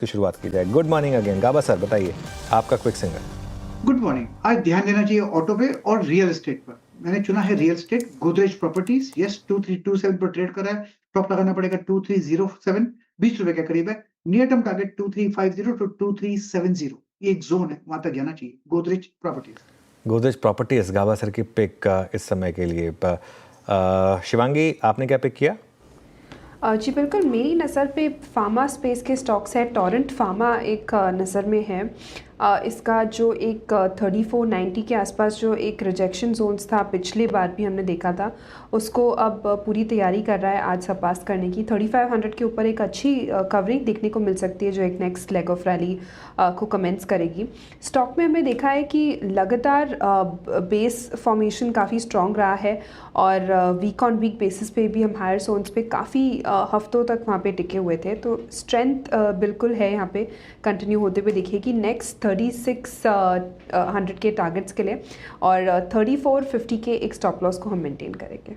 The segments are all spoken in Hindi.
की शुरुआत की जाए। गुड मॉर्निंग अगेन गाबा सर, बताइए आपका क्विक सिंगर। Good morning. आज ध्यान देना चाहिए ऑटो पे और रियल एस्टेट पर। मैंने चुना है real estate, Godrej properties. Yes, 2327 पर ट्रेड कर रहा है। स्टॉप लगाना पड़ेगा 2307, 20 रुपए के करीब है। नियर टर्म टारगेट 2350 टू 2370, ये एक जोन है, वहां तक जाना चाहिए। गोदरेज प्रॉपर्टीज। गोदरेज प्रॉपर्टीज गाबा सर की पिक इस समय के लिए। शिवांगी, आपने क्या पिक किया? जी बिल्कुल, मेरी नज़र पे फार्मा स्पेस के स्टॉक्स है। टोरेंट फार्मा एक नज़र में है। इसका जो एक 3490 के आसपास जो एक रिजेक्शन जोन्स था, पिछली बार भी हमने देखा था, उसको अब पूरी तैयारी कर रहा है आज सरपास करने की। 3500 के ऊपर एक अच्छी कवरिंग देखने को मिल सकती है, जो एक नेक्स्ट लेग ऑफ रैली को कमेंस करेगी। स्टॉक में हमने देखा है कि लगातार बेस फॉर्मेशन काफ़ी स्ट्रॉन्ग रहा है और वीक ऑन वीक बेसिस पे भी हम हायर जोन्स पे काफ़ी हफ्तों तक वहाँ पे टिके हुए थे। तो स्ट्रेंथ बिल्कुल है यहाँ पे, कंटिन्यू होते हुए दिखेगी नेक्स्ट 3600 के टारगेट्स के लिए, और 3450 के एक स्टॉप लॉस को हम मेंटेन करेंगे।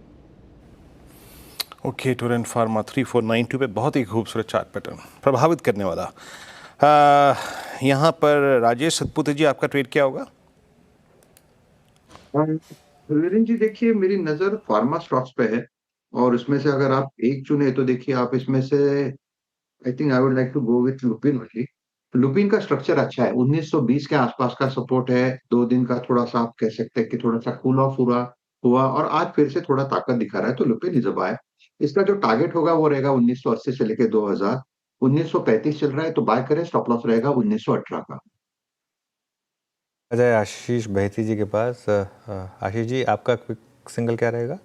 ओके, टोरेंट फार्मा 3492 पे बहुत ही खूबसूरत चार्ट पैटर्न, प्रभावित करने वाला। यहाँ पर राजेश सतपुते जी, आपका ट्रेड क्या होगा? वीरेन जी, देखिए मेरी नजर फार्मा स्टॉक्स पे है और उसमें से अगर आप एक चुने तो देखिए आप इसमें से I think I would like to go with Lupin only. Lupin का स्ट्रक्चर अच्छा है, 1920 के आसपास का सपोर्ट है। 2 दिन का थोड़ा सा आप कह सकते हैं कि थोड़ा सा कूल ऑफ हुआ और आज फिर से थोड़ा ताकत दिखा रहा है, तो लुपिन इज अ बाय। इसका जो टारगेट होगा वो रहेगा 1980 से लेके 2000। 1935 चल रहा है तो बाय करें, स्टॉप लॉस रहेगा 1918 का। अजय आशीष बहेती जी के पास। आशीष जी, आपका क्विक सिंगल क्या रहेगा?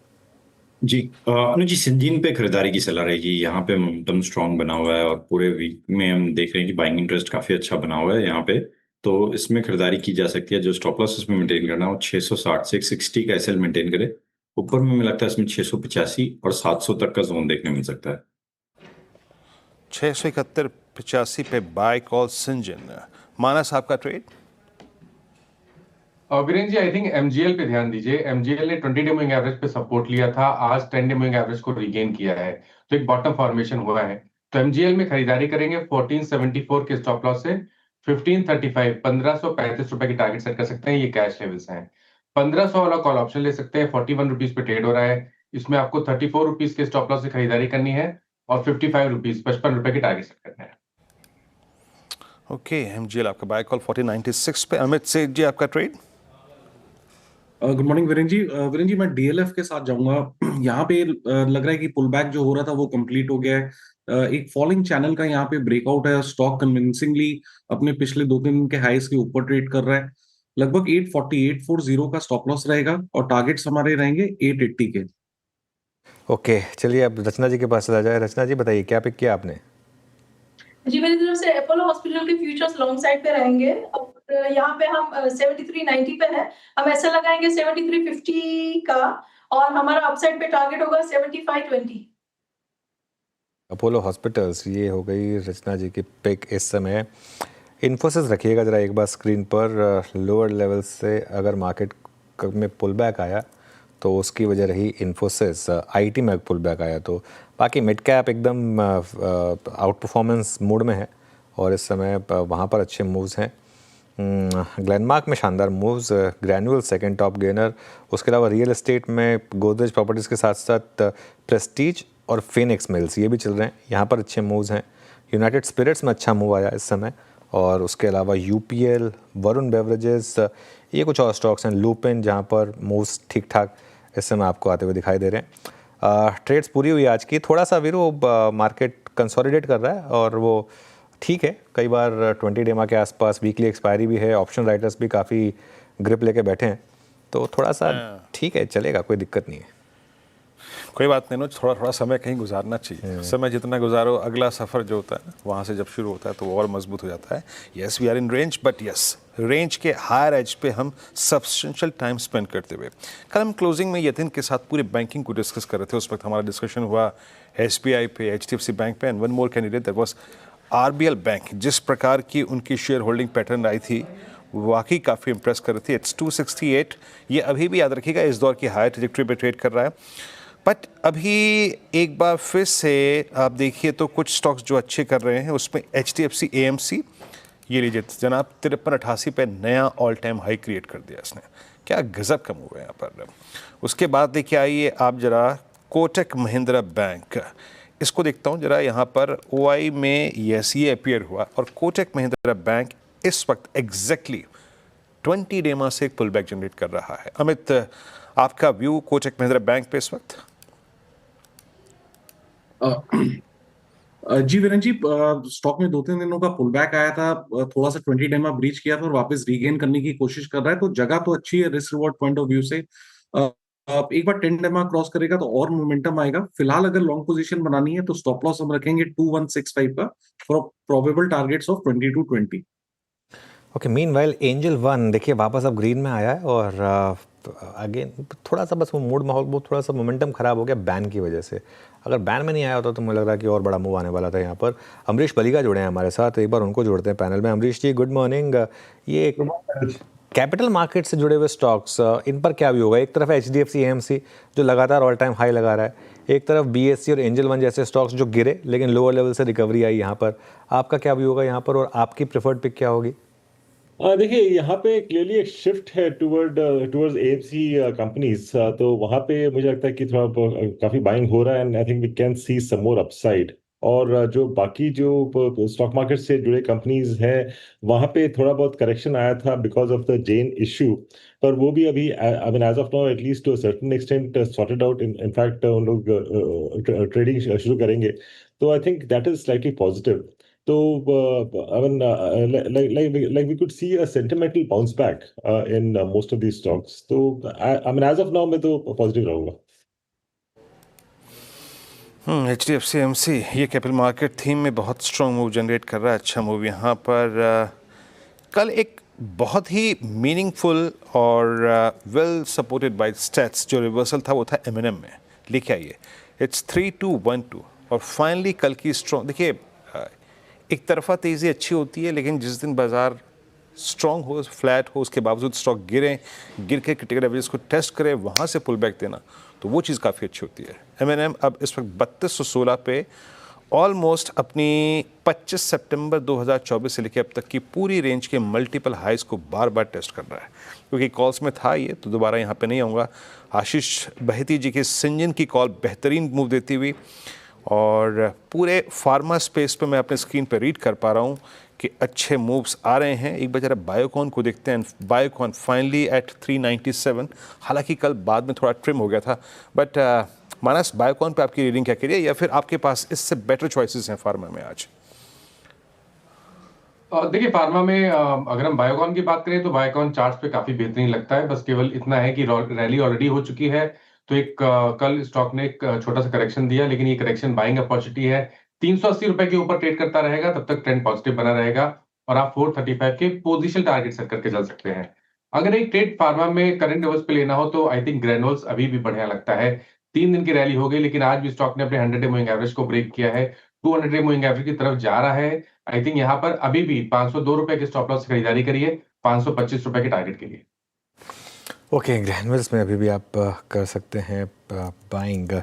जी अनुज जी, सिंजीन पे खरीदारी की सलाह रहेगी। यहाँ पे मोमेंटम स्ट्रांग बना हुआ है और पूरे वीक में हम देख रहे हैं कि बाइंग इंटरेस्ट काफी अच्छा बना हुआ है यहाँ पे, तो इसमें खरीदारी की जा सकती है। जो स्टॉप लॉस इसमें मेंटेन करना हो 660 से 60 का एसएल मेंटेन करे। ऊपर में मुझे लगता है इसमें 685 और 700 तक का जोन देखने मिल सकता है। 671-85 पे बाय कॉल सिंजन। मानस, आपका ट्रेड? Viren ji, I think MGL पे ध्यान दीजिए। एमजीएल ने 20 डे मूविंग एवरेज पे सपोर्ट लिया था, आज 10 डे मूविंग एवरेज को रिगेन किया है, तो एक बॉटम फॉर्मेशन हुआ है। तो एमजीएल में खरीदारी करेंगे 1474 के स्टॉप लॉस से। 1535 1535 रुपए की टारगेट सेट कर सकते हैं, ये कैश लेवल्स हैं। 1500 वाला कॉल ऑप्शन ले सकते हैं, 41 रुपीज पे ट्रेड हो रहा है। इसमें आपको 34 रुपीज के स्टॉप लॉस से खरीदारी करनी है और 55 रुपीज 55 रुपए की टारगेट सेट करना है। ओके, एमजीएल आपका बाय कॉल 4096 पे। अमित सेठ जी, आपका ट्रेड? गुड मॉर्निंग वीरेन जी। वीरेन जी, मैं डीएलएफ के साथ जाऊंगा। यहाँ पे लग रहा है कि पुल बैक जो हो रहा था वो कंप्लीट हो गया है। एक फॉलिंग चैनल का यहाँ पे ब्रेकआउट है। स्टॉक कन्विंसिंगली अपने पिछले 2 दिन के हाईस के ऊपर ट्रेड कर रहा है। लगभग 840 का स्टॉप लॉस रहेगा और टारगेट्स हमारे रहेंगे 880 के। ओके, चलिए अब रचना जी के पास चला जाए। रचना जी, बताइए क्या पिक किया आपने? जी, मेरी तरफ से अपोलो हॉस्पिटल के फ्यूचर्स लॉन्ग साइड पे रहेंगे और यहाँ पे हम 7390 पे है। हम ऐसा लगाएंगे 7350 का और हमारा अपसाइड पे टारगेट होगा 7520। अपोलो हॉस्पिटल्स, ये हो गई रचना जी की पिक इस समय। इन्फोसिस रखिएगा ज़रा एक बार स्क्रीन पर। लोअर लेवल से अगर मार्केट में पुल बैक आया तो उसकी वजह रही इन्फोसिस। आईटी में पुल बैक आया तो बाकी मिड कैप एकदम आउट परफॉर्मेंस मोड में है और इस समय वहाँ पर अच्छे मूव्स हैं। ग्लेनमार्क में शानदार मूव्स, ग्रैन्युअल सेकंड टॉप गेनर। उसके अलावा रियल एस्टेट में गोदरेज प्रॉपर्टीज़ के साथ साथ प्रेस्टीज और फिनिक्स मिल्स ये भी चल रहे हैं, यहाँ पर अच्छे मूव्स हैं। यूनाइटेड स्पिरिट्स में अच्छा मूव आया इस समय, और उसके अलावा यूपीएल, वरुण बेवरेजेस, ये कुछ और स्टॉक्स हैं। लुपिन, जहाँ पर मूव्स ठीक ठाक इस समय आपको आते हुए दिखाई दे रहे हैं। ट्रेड्स पूरी हुई आज की। थोड़ा सा वीरो मार्केट कंसोलिडेट कर रहा है और वो ठीक है। कई बार 20 डेमा के आसपास वीकली एक्सपायरी भी है, ऑप्शन राइटर्स भी काफ़ी ग्रिप लेके बैठे हैं, तो थोड़ा सा ठीक है, चलेगा, कोई दिक्कत नहीं है। कोई बात नहीं, थोड़ा थोड़ा समय कहीं गुजारना चाहिए। समय जितना गुजारो, अगला सफ़र जो होता है वहाँ से जब शुरू होता है तो वो और मजबूत हो जाता है। Yes, we are in range, but yes, range के हायर एज पे हम सब्सटेंशियल टाइम स्पेंड करते हुए। कल हम क्लोजिंग में यतिन के साथ पूरे बैंकिंग को डिस्कस कर रहे थे। उस वक्त हमारा डिस्कशन हुआ एसबीआई पे, एचडीएफसी बैंक पे, and one more candidate that was RBL bank. जिस प्रकार की उनकी शेयर होल्डिंग पैटर्न आई थी वाकई काफ़ी इंप्रेस कर रही थी। इट्स 268, ये अभी भी याद रखिएगा इस दौर की हाई ट्रैजेक्टरी पे ट्रेड कर रहा है। बट अभी एक बार फिर से आप देखिए तो कुछ स्टॉक्स जो अच्छे कर रहे हैं उसमें HDFC AMC, ये लीजिए जनाब 53.88 पे नया ऑल टाइम हाई क्रिएट कर दिया इसने, क्या गजब का मूव है यहाँ पर। उसके बाद देखिए आइए आप जरा कोटक महिंद्रा बैंक, इसको देखता हूँ जरा यहाँ पर OI में यस ये अपीयर हुआ और कोटक महिंद्रा बैंक इस वक्त एग्जैक्टली 20 डेमा से एक पुल बैक जनरेट कर रहा है। अमित, आपका व्यू कोटक महिंद्रा बैंक पे इस वक्त? जी वीरेन जी, स्टॉक में 2-3 दिनों का पुल बैक आया था, थोड़ा सा 20 डेमा ब्रीच किया था और वापस रीगेन करने की कोशिश कर रहा है, तो जगह तो अच्छी है risk reward point of view से। एक बार 10 डेमा क्रॉस करेगा तो और मोमेंटम आएगा। फिलहाल अगर लॉन्ग पोजीशन बनानी है तो स्टॉप लॉस हम रखेंगे 2165 का for probable targets of 2220। Okay, meanwhile angel one देखिए वापस अब ग्रीन में आया है और अगेन थोड़ा सा बस वो मूड माहौल वो थोड़ा सा मोमेंटम खराब हो गया बैन की वजह से। अगर बैन में नहीं आया होता तो मुझे लग रहा है कि और बड़ा मूव आने वाला था यहाँ पर। अमरीश बलिगा जुड़े हैं हमारे साथ, एक बार उनको जोड़ते हैं पैनल में। अमरीश जी गुड मॉर्निंग। ये कैपिटल मार्केट से जुड़े हुए स्टॉक्स, इन पर क्या व्यू होगा? एक तरफ HDFC AMC जो लगातार ऑल टाइम हाई लगा रहा है, एक तरफ BSE और एंजल वन जैसे स्टॉक्स जो गिरे लेकिन लोअर लेवल से रिकवरी आई यहाँ पर। आपका क्या व्यू होगा यहाँ पर और आपकी प्रेफर्ड पिक क्या होगी? देखिए यहाँ पे क्लियरली एक शिफ्ट है टुवर्ड्स AMC कंपनीज, तो वहाँ पे मुझे लगता है कि थोड़ा काफी बाइंग हो रहा है and I think we can see some more upside. और जो बाकी जो स्टॉक मार्केट से जुड़े कंपनीज हैं वहाँ पे थोड़ा बहुत करेक्शन आया था because of the Zen issue, पर वो भी अभी I mean as of now at least to a certain extent sorted out. In fact उन लोग ट्रेडिंग शुरू करेंगे, तो I think that is slightly positive. So, I mean, like we could see a sentimental bounce back in most of these stocks. So, I mean, as of now, मैं तो positive रहूँगा। HDFC AMC ये कैपिटल मार्केट थीम में बहुत स्ट्रॉन्ग मूव जनरेट कर रहा है, अच्छा मूव यहाँ पर। कल एक बहुत ही मीनिंगफुल और वेल सपोर्टेड बाय स्टैट्स जो रिवर्सल था वो था M&M में, लेके आइए इट्स 3212 और फाइनली कल की स्ट्रॉन्ग। देखिए एक तरफा तेज़ी अच्छी होती है लेकिन जिस दिन बाजार स्ट्रॉन्ग हो, फ्लैट हो, उसके बावजूद स्टॉक गिर के क्रिटिकल एवरेज को टेस्ट करे, वहाँ से पुल बैक देना, तो वो चीज़ काफ़ी अच्छी होती है। M&M अब इस वक्त 3216 पे ऑलमोस्ट अपनी 25 सितंबर 2024 से लेकर अब तक की पूरी रेंज के मल्टीपल हाइज को बार बार टेस्ट कर रहा है। क्योंकि कॉल्स में था ये, तो दोबारा यहाँ पे नहीं आऊँगा। आशीष बहेती जी के सिंजन की कॉल बेहतरीन मूव देती हुई और पूरे फार्मा स्पेस पे मैं अपने स्क्रीन पे रीड कर पा रहा हूँ कि अच्छे मूव्स आ रहे हैं। एक बार जरा बायोकॉन को देखते हैं। बायोकॉन फाइनली एट 397, हालांकि कल बाद में थोड़ा ट्रिम हो गया था, बट मानस बायोकॉन पे आपकी रीडिंग क्या करिए, या फिर आपके पास इससे बेटर चॉइसेस हैं फार्मा में आज? देखिए फार्मा में अगर हम बायोकॉन की बात करें तो बायोकॉन चार्ट्स पे काफी बेहतरीन लगता है। बस केवल इतना है कि रैली ऑलरेडी हो चुकी है, तो एक कल स्टॉक ने एक छोटा सा करेक्शन दिया, लेकिन ये करेक्शन बाइंग अपॉर्चुनिटी है। 380 रुपए के ऊपर ट्रेड करता रहेगा तब तक ट्रेंड पॉजिटिव बना रहेगा और आप 435 के पोजीशन टारगेट सेट करके चल सकते हैं। अगर एक ट्रेड फार्मा में करंट लेवल्स पे लेना हो तो आई थिंक ग्रेनुल्स अभी भी बढ़िया लगता है। 3 दिन की रैली हो गई लेकिन आज भी स्टॉक ने अपने 100 डे मूविंग एवरेज को ब्रेक किया है, 200 डे मूविंग एवरेज की तरफ जा रहा है। आई थिंक यहाँ पर अभी भी 502 रुपए के स्टॉप लॉस खरीदारी करिए 525 रुपए के टारगेट के लिए। ओके, ग्रैनुल्स में अभी भी आप कर सकते हैं बाइंग।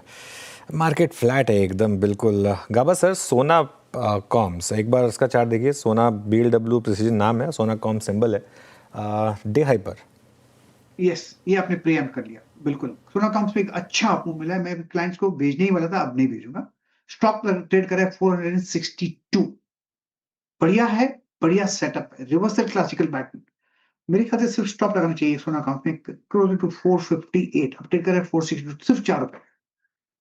मार्केट फ्लैट है एकदम बिल्कुल। गाबा सर, सोना कॉम्स एक बार उसका चार्ट देखिए। सोना BLW प्रिसीजन नाम है, सोना कॉम सिंबल है, डे हाई पर। यस, ये आपने प्रीएम्प्ट कर लिया बिल्कुल। सोना कॉम्स पे एक अच्छा अप मूव मिला है। मैं क्लाइंट्स को भेजने ही वाला था, अब नहीं भेजूंगा। स्टॉक ट्रेड करा है 462, बढ़िया है, बढ़िया सेटअप है, रिवर्सल क्लासिकल पैटर्न। मेरे ख्याल से सिर्फ स्टॉप लगाना चाहिए सोना अकाउंट में क्लोज टू 458, अपडेट करें 462, सिर्फ 4 रुपए।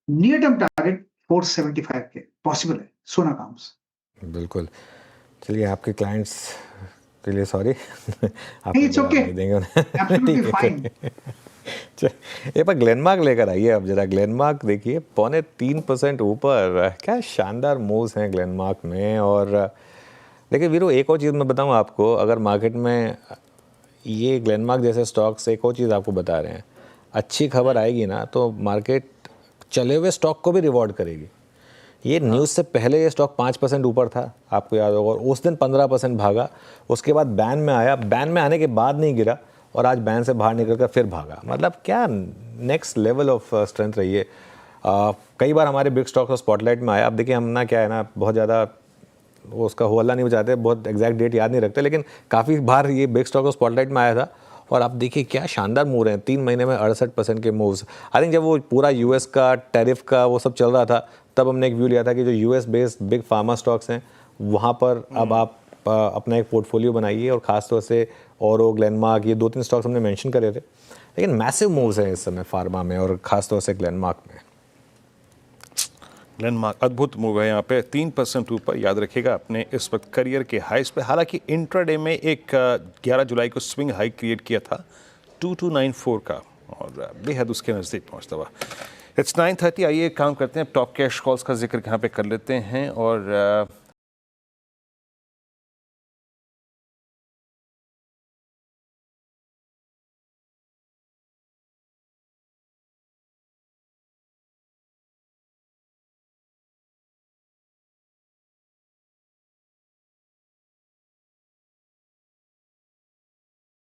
नियर टर्म टारगेट 475 के पॉसिबल है सोना अकाउंट्स। बिल्कुल। चलिए, आपके क्लाइंट्स के लिए sorry, it's okay, absolutely fine. ये पर ग्लेनमार्क लेकर आइए अब जरा। ग्लेनमार्क देखिए 3.25% ऊपर, क्या शानदार मूव्स हैं ग्लेनमार्क में। और देखिए वीरो, एक और चीज़ मैं बताऊं आपको, अगर मार्केट में ये ग्लेनमार्क जैसे स्टॉक्स, एक और चीज़ आपको बता रहे हैं, अच्छी खबर आएगी ना तो मार्केट चले हुए स्टॉक को भी रिवॉर्ड करेगी। ये न्यूज़ से पहले ये स्टॉक 5% ऊपर था, आपको याद होगा, और उस दिन 15% भागा। उसके बाद बैन में आया, बैन में आने के बाद नहीं गिरा और आज बैन से बाहर निकल कर फिर भागा। मतलब क्या नेक्स्ट लेवल ऑफ स्ट्रेंथ रही है। कई बार हमारे बिग स्टॉक्स स्पॉटलाइट में आया। अब देखिए हम ना क्या है ना बहुत ज़्यादा वो उसका हवाला नहीं बचाते, बहुत एग्जैक्ट डेट याद नहीं रखते, लेकिन काफ़ी बार ये बिग स्टॉक स्पॉटलाइट में आया था और आप देखिए क्या शानदार मूव रहे हैं, 3 महीने में 68% के मूव्स। आई थिंक जब वो पूरा यूएस का टैरिफ का वो सब चल रहा था तब हमने एक व्यू लिया था कि जो US based big pharma stocks हैं वहाँ पर अब आप अपना एक पोर्टफोलियो बनाइए, और ख़ासतौर से औरो, ग्लेनमार्क, ये 2-3 स्टॉक्स हमने मेंशन करे थे, लेकिन मैसिव मूव्स हैं इस समय फार्मा में और ख़ासतौर से ग्लेनमार्क में। ग्लेनमार्क अद्भुत मूव है यहाँ पे, 3% ऊपर, याद रखिएगा अपने इस वक्त करियर के हाइस पे। हालांकि इंट्राडे में एक 11 जुलाई को स्विंग हाई क्रिएट किया था 2294 का और बेहद उसके नज़दीक पहुँचता हुआ। इट्स 9:30, आइए काम करते हैं, टॉप कैश कॉल्स का जिक्र यहाँ पे कर लेते हैं और